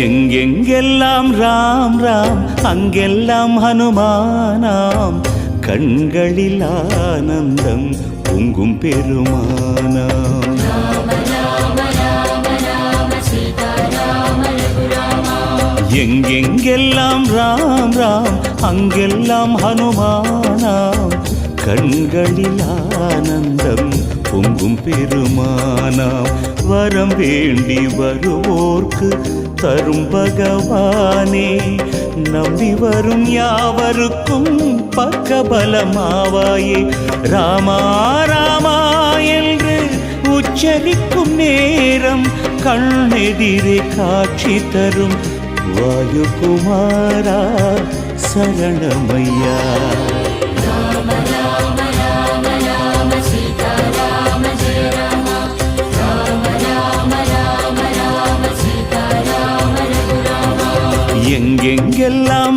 எங்கெங்கெல்லாம் ராம் ராம் அங்கெல்லாம் ஹனுமானாம் கண்களில் ஆனந்தம் பொங்கும் பெருமானாம் எங்கெங்கெல்லாம் ராம் ராம் அங்கெல்லாம் ஹனுமானாம் கண்களில் ஆனந்தம் பொங்கும் பெருமானாம் வரம் வேண்டி வருவோர்க்கு தரும் பகவானே நம்பி வரும் யாவருக்கும் பக்கபலமாவாயே ராமா ராமா என்று உச்சரிக்கும் நேரம் கண்ணெதிரே காட்சி தரும் வாயுகுமாரா சரணமையா எங்கெங்கெல்லாம்